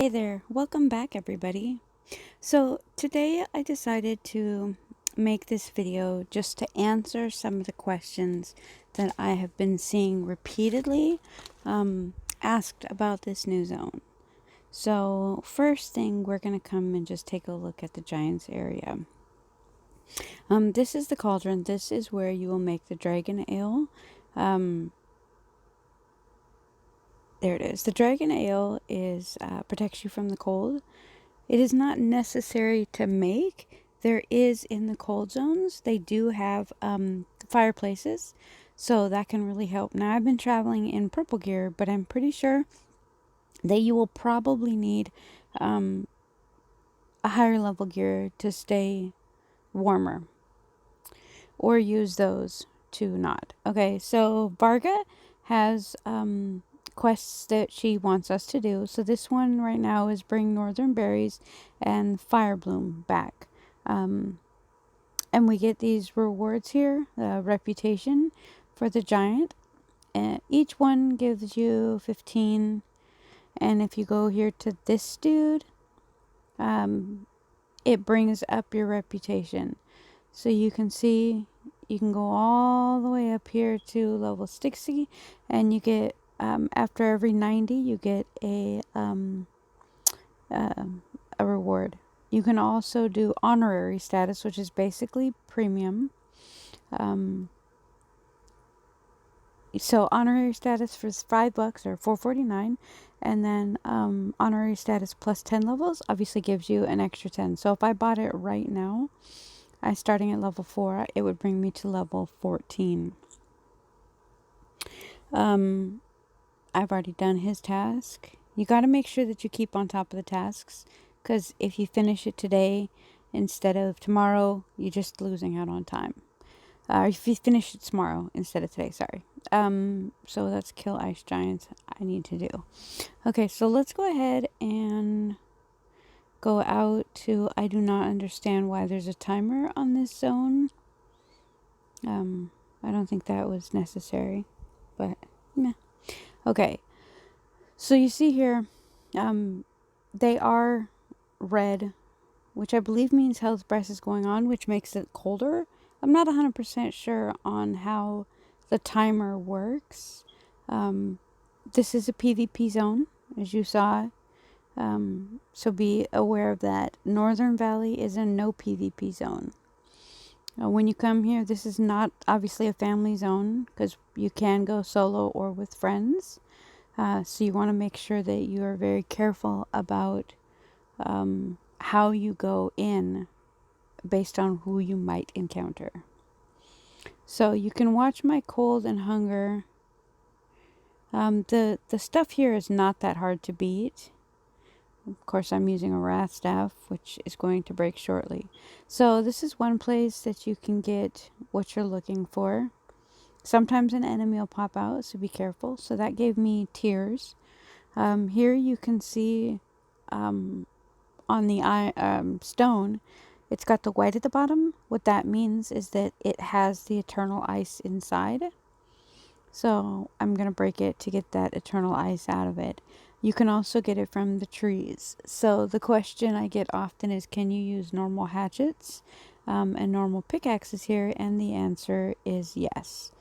Hey there, welcome back everybody. So today I decided to make this video just to answer some of the questions that I have been seeing repeatedly asked about this new zone. So first thing, we're going to come and just take a look at the Giants area. This is the cauldron. This is where you will make the dragon ale. There it is. The dragon ale is protects you from the cold. It is not necessary to make. There is in the cold zones, they do have fireplaces, so that can really help. Now, I've been traveling in purple gear, but I'm pretty sure that you will probably need a higher level gear to stay warmer, or use those to not. Okay, so Varga has quests that she wants us to do. So this one right now is bring northern berries and fire bloom back. And we get these rewards here, reputation for the giant. Each one gives you 15. And if you go here to this dude, it brings up your reputation. So you can see, you can go all the way up here to level 60, and you get, after every 90, you get a reward. You can also do honorary status, which is basically premium. So honorary status for $5 or $4.49, and then honorary status plus 10 levels obviously gives you an extra 10. So if I bought it right now, I starting at level 4, it would bring me to level 14. I've already done his task. You got to make sure that you keep on top of the tasks, because if you finish it today instead of tomorrow, you're just losing out on time. If you finish it tomorrow instead of today, sorry. So that's kill ice giants I need to do. Okay, so let's go ahead and go out to, I do not understand why there's a timer on this zone. I don't think that was necessary, but meh. Okay, so you see here, they are red, which I believe means health breath is going on, which makes it colder. I'm not 100% sure on how the timer works. This is a PvP zone, as you saw. So be aware of that. Northern Valley is a no PvP zone. When you come here, this is not obviously a family zone, because you can go solo or with friends. So you want to make sure that you are very careful about how you go in based on who you might encounter. So you can watch my cold and hunger. The stuff here is not that hard to beat. Of course, I'm using a wrath staff, which is going to break shortly. So this is one place that you can get what you're looking for. Sometimes an enemy will pop out, so be careful. So that gave me tears. Here you can see on the stone, it's got the white at the bottom. What that means is that it has the eternal ice inside. So I'm going to break it to get that eternal ice out of it. You can also get it from the trees. So the question I get often is, can you use normal hatchets and normal pickaxes here? And the answer is yes.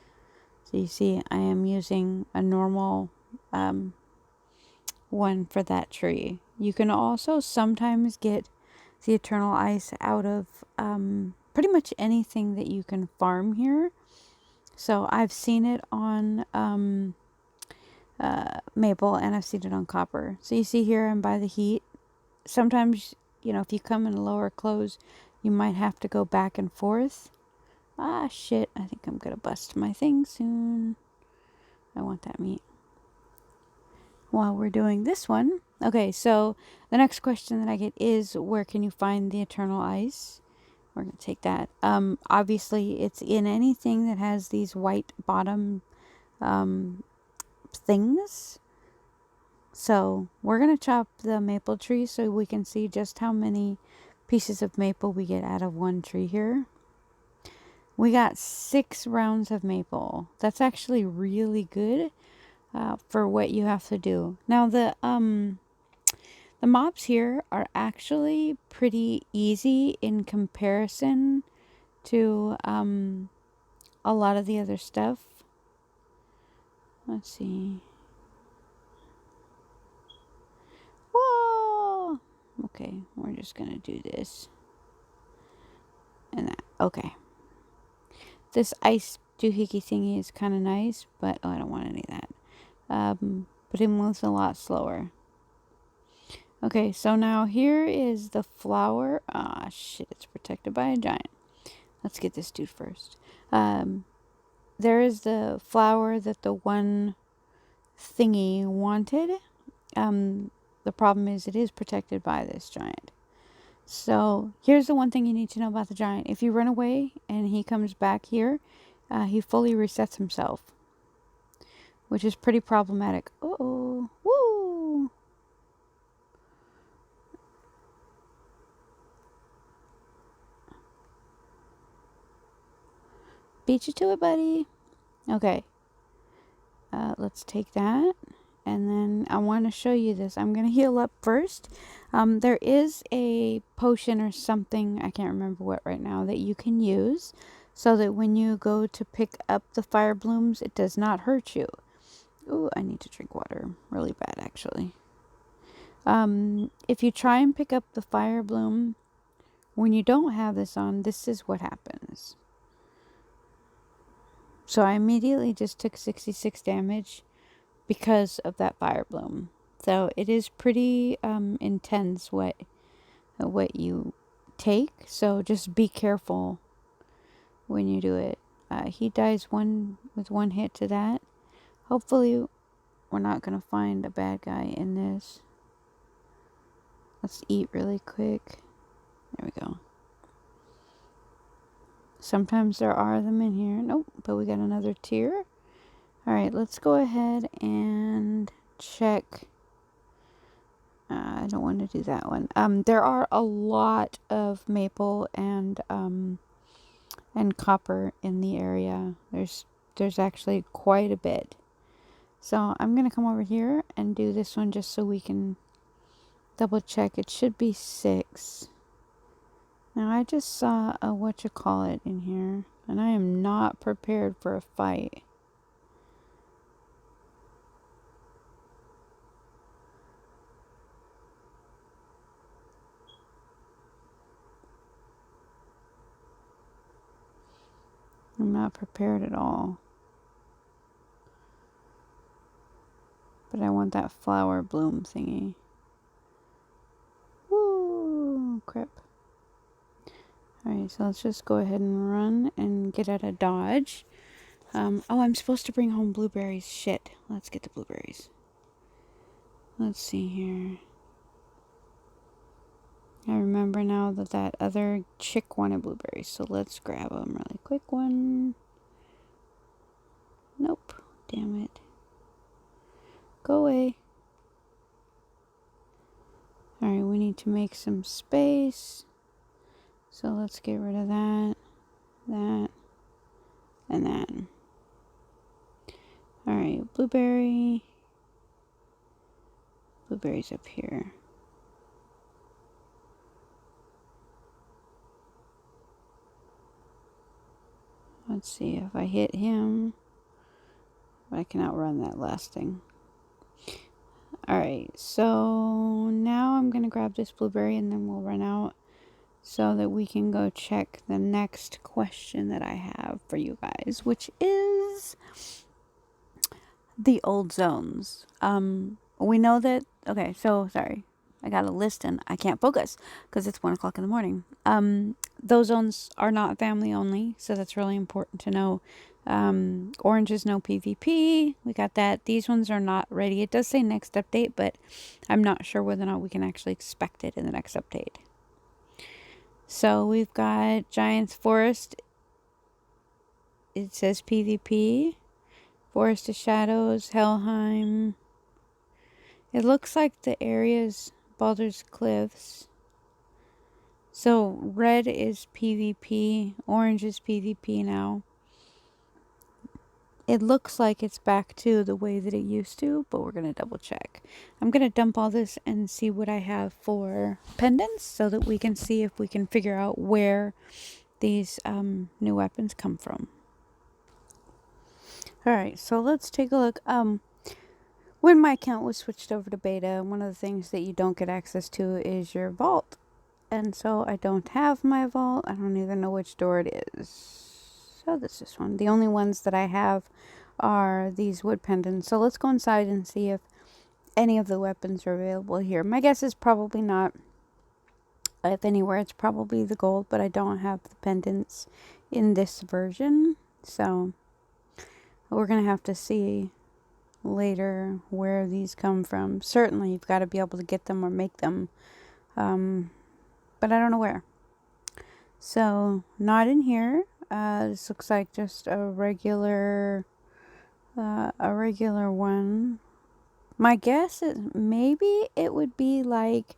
So you see, I am using a normal one for that tree. You can also sometimes get the eternal ice out of pretty much anything that you can farm here. So I've seen it on maple, and I've seen it on copper. So you see here, I'm by the heat. Sometimes, if you come in lower clothes, you might have to go back and forth. Ah, shit. I think I'm going to bust my thing soon. I want that meat. While we're doing this one. Okay, so the next question that I get is, where can you find the eternal ice? We're going to take that. Obviously, it's in anything that has these white bottom things. So we're going to chop the maple tree so we can see just how many pieces of maple we get out of one tree here. We got 6 rounds of maple. That's actually really good for what you have to do. Now The mobs here are actually pretty easy in comparison to a lot of the other stuff. Let's see. Whoa! Okay, we're just gonna do this. And that. Okay. This ice doohickey thingy is kind of nice, but I don't want any of that. But it moves a lot slower. Okay, so now here is the flower. Ah, shit, it's protected by a giant. Let's get this dude first. There is the flower that the one thingy wanted. The problem is it is protected by this giant. So here's the one thing you need to know about the giant. If you run away and he comes back here, he fully resets himself, which is pretty problematic. Uh-oh. Woo! Beat you to it, buddy. Okay. Let's take that. And then I want to show you this. I'm going to heal up first. There is a potion or something, I can't remember what right now, that you can use so that when you go to pick up the fire blooms, it does not hurt you. Ooh, I need to drink water really bad, actually. If you try and pick up the fire bloom when you don't have this on, this is what happens. So I immediately just took 66 damage because of that fire bloom. So it is pretty intense what you take. So just be careful when you do it. He dies with one hit to that. Hopefully we're not going to find a bad guy in this. Let's eat really quick. There we go. Sometimes there are them in here. Nope, but we got another tier. Alright, let's go ahead and check. I don't want to do that one. There are a lot of maple and copper in the area. There's actually quite a bit. So I'm gonna come over here and do this one just so we can double check. It should be 6. Now I just saw a whatchamacallit in here, and I am not prepared for a fight. I'm not prepared at all. But I want that flower bloom thingy. Woo! Crap. Alright, so let's just go ahead and run and get out of dodge. Oh, I'm supposed to bring home blueberries. Shit. Let's get the blueberries. Let's see here. I remember now that other chick wanted blueberries, so let's grab them really quick one. Nope. Damn it. Go away. Alright, we need to make some space. So let's get rid of that, and that. Alright, blueberry. Blueberry's up here. Let's see if I hit him. But I can outrun that last thing. Alright, so now I'm going to grab this blueberry and then we'll run out so that we can go check the next question that I have for you guys, which is the old zones. We know that, okay, so sorry. I got a list and I can't focus because it's 1 o'clock in the morning. Those zones are not family only, so that's really important to know. Orange is no PvP. We got that. These ones are not ready. It does say next update, but I'm not sure whether or not we can actually expect it in the next update. So we've got Giant's Forest. It says PvP. Forest of Shadows, Helheim. It looks like the area's Baldur's Cliffs. So red is PvP, orange is PvP now. It looks like it's back to the way that it used to, but we're going to double check. I'm going to dump all this and see what I have for pendants so that we can see if we can figure out where these new weapons come from. Alright, so let's take a look. When my account was switched over to beta, one of the things that you don't get access to is your vault. And so I don't have my vault. I don't even know which door it is. So this is one. The only ones that I have are these wood pendants. So let's go inside and see if any of the weapons are available here. My guess is probably not. If anywhere, it's probably the gold, but I don't have the pendants in this version. So we're going to have to see later where these come from. Certainly, you've got to be able to get them or make them. But I don't know where. So, not in here. This looks like just a regular one. My guess is maybe it would be like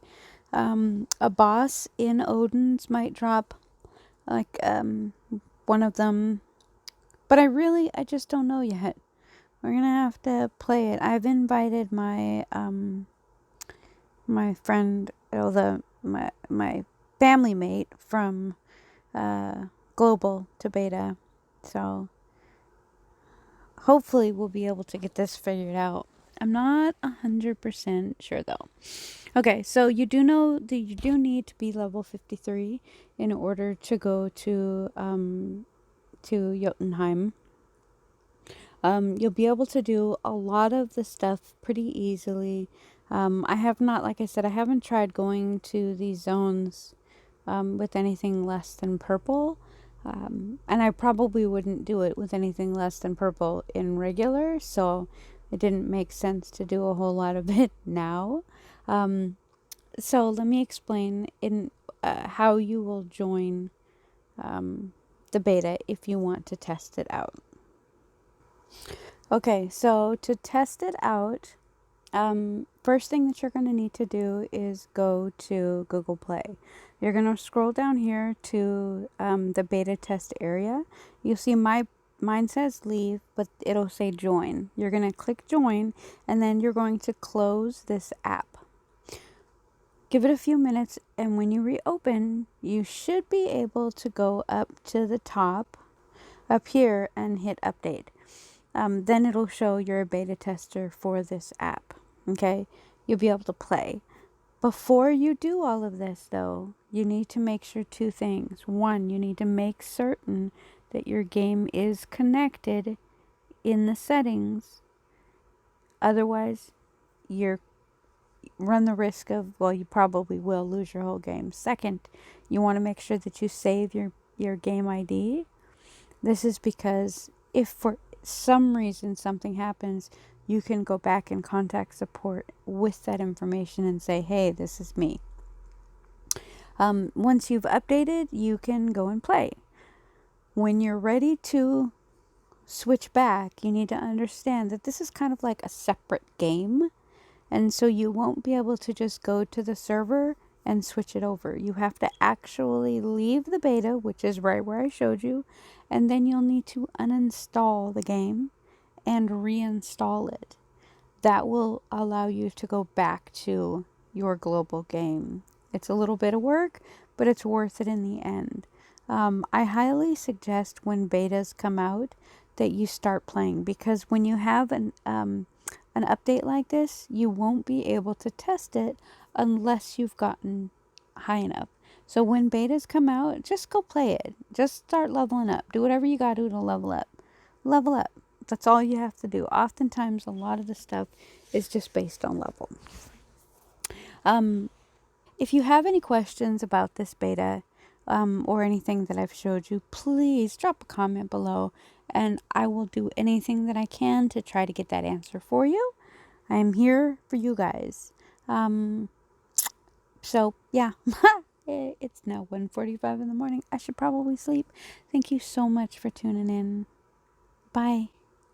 a boss in Odin's might drop like one of them. But I just don't know yet. We're gonna have to play it. I've invited my my friend, my family mate from global to beta, so hopefully we'll be able to get this figured out. I'm not 100% sure though. Okay, so you do know that you do need to be level 53 in order to go to Jotunheim. You'll be able to do a lot of the stuff pretty easily. I have not, like I said, I haven't tried going to these zones with anything less than purple. And I probably wouldn't do it with anything less than purple in regular, so it didn't make sense to do a whole lot of it now. So let me explain in how you will join the beta if you want to test it out. Okay, so to test it out, first thing that you're going to need to do is go to Google Play. You're going to scroll down here to the beta test area. You'll see mine says leave, but it'll say join. You're going to click join, and then you're going to close this app. Give it a few minutes, and when you reopen, you should be able to go up to the top up here and hit update. Then it'll show you're a beta tester for this app. Okay, you'll be able to play. Before you do all of this, though, you need to make sure two things. One, you need to make certain that your game is connected in the settings. Otherwise, you're run the risk of, well, you probably will lose your whole game. Second, you want to make sure that you save your game ID. This is because if for some reason something happens, you can go back and contact support with that information and say, hey, this is me. Once you've updated, you can go and play. When you're ready to switch back, you need to understand that this is kind of like a separate game. And so you won't be able to just go to the server and switch it over. You have to actually leave the beta, which is right where I showed you, and then you'll need to uninstall the game and reinstall it. That will allow you to go back to your global game. It's a little bit of work, but it's worth it in the end. I highly suggest when betas come out that you start playing, because when you have an update like this, you won't be able to test it unless you've gotten high enough. So when betas come out, just go play it. Just start leveling up. Do whatever you gotta do to level up. Level up. That's all you have to do. Oftentimes, a lot of the stuff is just based on level. If you have any questions about this beta or anything that I've showed you, please drop a comment below, and I will do anything that I can to try to get that answer for you. I'm here for you guys. So, yeah. It's now 1:45 in the morning. I should probably sleep. Thank you so much for tuning in. Bye.